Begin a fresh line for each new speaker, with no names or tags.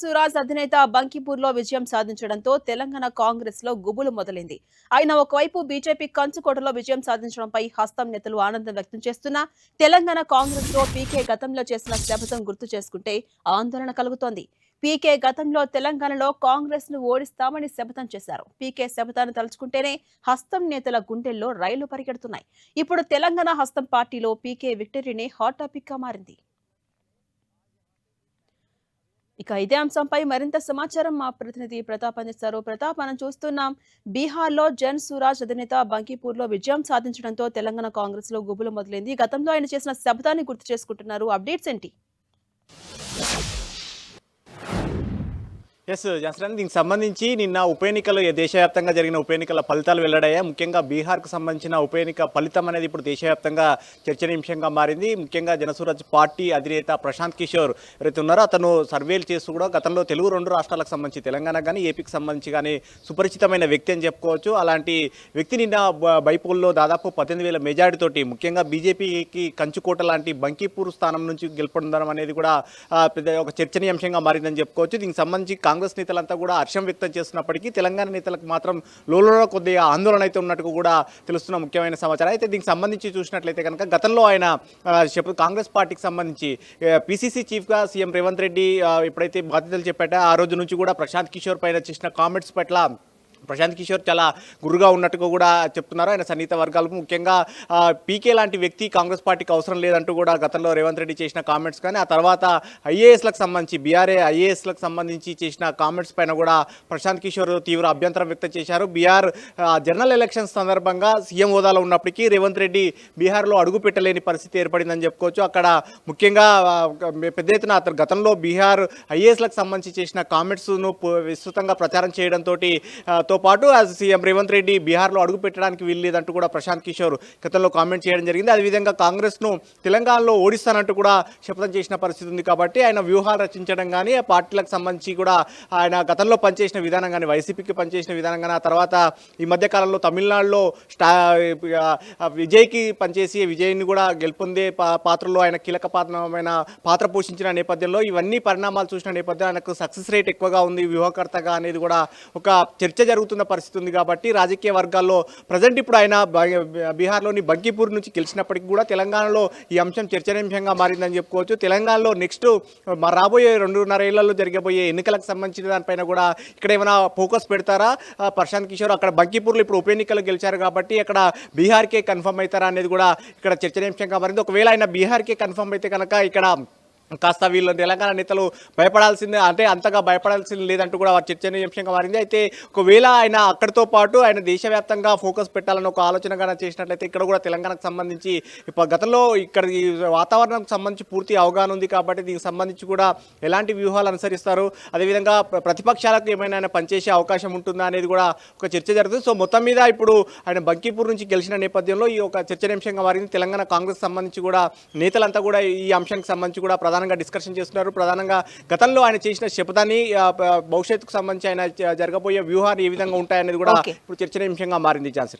సురాజ్ అధినేత బంకిపూర్లో విజయం సాధించడంతో తెలంగాణ కాంగ్రెస్ లో గుబులు మొదలైంది. ఆయన ఒకవైపు బీజేపీ కంచుకోటలో విజయం సాధించడంపై హస్తం నేతలు ఆనందం వ్యక్తం చేస్తున్నా తెలంగాణ కాంగ్రెస్ లో పీకే గతంలో చేసిన శపథం గుర్తు చేసుకుంటే ఆందోళన కలుగుతోంది. పీకే గతంలో తెలంగాణలో కాంగ్రెస్ ను ఓడిస్తామని శపథం చేశారు. పీకే శపథాన్ని తలుచుకుంటేనే హస్తం నేతల గుండెల్లో రైలు పరిగెడుతున్నాయి. ఇప్పుడు తెలంగాణ హస్తం పార్టీలో పీకే విక్టరీనే హాట్ టాపిక్ గా మారింది. ఇక ఇదే అంశంపై మరింత సమాచారం మా ప్రతినిధి ప్రతాప్ అందిస్తారు. ప్రతాప్, మనం చూస్తున్నాం బీహార్లో జన్ సురాజ్ అధినేత బంకీపూర్లో విజయం సాధించడంతో తెలంగాణ కాంగ్రెస్ లో గుబులు మొదలైంది. గతంలో ఆయన చేసిన శపథాన్ని గుర్తు చేసుకుంటున్నారు. అప్డేట్స్ ఏంటి?
జస్రాన్, దీనికి సంబంధించి నిన్న ఉప ఎన్నికలు దేశవ్యాప్తంగా జరిగిన ఉప ఎన్నికల ఫలితాలు వెల్లడయ్యాయి. ముఖ్యంగా బీహార్కు సంబంధించిన ఉప ఎన్నిక ఫలితం అనేది ఇప్పుడు దేశవ్యాప్తంగా చర్చనీయాంశంగా మారింది. ముఖ్యంగా జనసూరజ్ పార్టీ అధినేత ప్రశాంత్ కిషోర్ ఎవరైతే ఉన్నారో అతను సర్వేలు చేస్తూ కూడా గతంలో తెలుగు రెండు రాష్ట్రాలకు సంబంధించి తెలంగాణ కానీ ఏపీకి సంబంధించి కానీ సుపరిచితమైన వ్యక్తి అని చెప్పుకోవచ్చు. అలాంటి వ్యక్తి నిన్న బైపోల్లో దాదాపు 18,000 మెజారిటీ తోటి ముఖ్యంగా బీజేపీకి కంచుకోట లాంటి బంకీపూర్ స్థానం నుంచి గెలుపొందడం అనేది కూడా పెద్ద ఒక చర్చనీయాంశంగా మారిందని చెప్పుకోవచ్చు. దీనికి సంబంధించి కాంగ్రెస్ నేతలంతా కూడా హర్షం వ్యక్తం చేస్తున్నప్పటికీ తెలంగాణ నేతలకు మాత్రం లోలో కొద్దిగా ఆందోళన అయితే ఉన్నట్టు కూడా తెలుస్తున్న ముఖ్యమైన సమాచారం. అయితే దీనికి సంబంధించి చూసినట్లయితే కనుక గతంలో ఆయన కాంగ్రెస్ పార్టీకి సంబంధించి పీసీసీ చీఫ్గా సీఎం రేవంత్ రెడ్డి ఎప్పుడైతే బాధ్యతలు చెప్పాటో ఆ రోజు నుంచి కూడా ప్రశాంత్ కిషోర్ పైన చేసిన కామెంట్స్ పట్ల ప్రశాంత్ కిషోర్ చాలా గురుగా ఉన్నట్టుగా కూడా చెప్తున్నారు ఆయన సన్నిహిత వర్గాలు. ముఖ్యంగా పీకే లాంటి వ్యక్తి కాంగ్రెస్ పార్టీకి అవసరం లేదంటూ కూడా గతంలో రేవంత్ రెడ్డి చేసిన కామెంట్స్ కానీ ఆ తర్వాత ఐఏఎస్లకు సంబంధించి బీఆర్ఏ ఐఏఎస్లకు సంబంధించి చేసిన కామెంట్స్ పైన కూడా ప్రశాంత్ కిషోర్ తీవ్ర అభ్యంతరం వ్యక్తం చేశారు. బీహార్ జనరల్ ఎలక్షన్స్ సందర్భంగా సీఎం హోదాలో ఉన్నప్పటికీ రేవంత్ రెడ్డి బీహార్లో అడుగు పెట్టలేని పరిస్థితి ఏర్పడిందని చెప్పుకోవచ్చు. అక్కడ ముఖ్యంగా పెద్ద ఎత్తున అతను గతంలో బీహార్ ఐఏఎస్లకు సంబంధించి చేసిన కామెంట్స్ను విస్తృతంగా ప్రచారం చేయడంతో తో పాటు సీఎం రేవంత్ రెడ్డి బీహార్లో అడుగు పెట్టడానికి వీల్లేదంటూ కూడా ప్రశాంత్ కిషోర్ గతంలో కామెంట్ చేయడం జరిగింది. అదేవిధంగా కాంగ్రెస్ను తెలంగాణలో ఓడిస్తానంటూ కూడా శపథం చేసిన పరిస్థితి ఉంది. కాబట్టి ఆయన వ్యూహాలు రచించడం కానీ ఆ పార్టీలకు సంబంధించి కూడా ఆయన గతంలో పనిచేసిన విధానం కానీ వైసీపీకి పనిచేసిన విధానం కానీ ఆ తర్వాత ఈ మధ్యకాలంలో తమిళనాడులో విజయ్కి పనిచేసి విజయ్ని కూడా గెలుపొందే పాత్రలో ఆయన కీలకమైన పాత్ర పోషించిన నేపథ్యంలో ఇవన్నీ పరిణామాలు చూసిన నేపథ్యంలో ఆయనకు సక్సెస్ రేట్ ఎక్కువగా ఉంది వ్యూహకర్తగా అనేది కూడా ఒక చర్చ జరుగుతున్న పరిస్థితి ఉంది. కాబట్టి రాజకీయ వర్గాల్లో ప్రజెంట్ ఇప్పుడు ఆయన బీహార్లోని బంకీపూర్ నుంచి గెలిచినప్పటికీ కూడా తెలంగాణలో ఈ అంశం చర్చనీయాంశంగా మారిందని చెప్పుకోవచ్చు. తెలంగాణలో నెక్స్ట్ రాబోయే 2.5 ఏళ్లలో జరగబోయే ఎన్నికలకు సంబంధించిన దానిపైన కూడా ఇక్కడ ఏమైనా ఫోకస్ పెడతారా ప్రశాంత్ కిషోర్? అక్కడ బంకీపూర్లో ఇప్పుడు ఉప ఎన్నికలు గెలిచారు కాబట్టి అక్కడ బీహార్కే కన్ఫర్మ్ అవుతారా అనేది కూడా ఇక్కడ చర్చనీయాంశంగా మారింది. ఒకవేళ ఆయన బీహార్కే కన్ఫర్మ్ అయితే కనుక ఇక్కడ కాస్త వీళ్ళు తెలంగాణ నేతలు భయపడాల్సిందే, అంటే అంతగా భయపడాల్సింది లేదంటూ కూడా వారు చర్చనీయాంశంగా మారింది. అయితే ఒకవేళ ఆయన అక్కడితో పాటు ఆయన దేశవ్యాప్తంగా ఫోకస్ పెట్టాలని ఒక ఆలోచనగా చేసినట్లయితే ఇక్కడ కూడా తెలంగాణకు సంబంధించి గతంలో ఇక్కడ ఈ వాతావరణానికి సంబంధించి పూర్తి అవగాహన ఉంది కాబట్టి దీనికి సంబంధించి కూడా ఎలాంటి వ్యూహాలు అనుసరిస్తారు, అదేవిధంగా ప్రతిపక్షాలకు ఏమైనా ఆయన పనిచేసే అవకాశం ఉంటుందా అనేది కూడా ఒక చర్చ జరుగుతుంది. సో మొత్తం మీద ఇప్పుడు ఆయన బంకీపూర్ నుంచి గెలిచిన నేపథ్యంలో ఈ ఒక చర్చనీయాంశంగా మారింది. తెలంగాణ కాంగ్రెస్ సంబంధించి కూడా నేతలంతా కూడా ఈ అంశానికి సంబంధించి కూడా ప్రధానంగా డిస్కషన్ చేస్తున్నారు. ప్రధానంగా గతంలో ఆయన చేసిన శపథాన్ని భవిష్యత్తుకు సంబంధించి ఆయన జరగబోయే వ్యూహాలు ఏ విధంగా ఉంటాయనేది కూడా ఇప్పుడు చర్చనీయాంశంగా మారింది. ఝాన్సీ.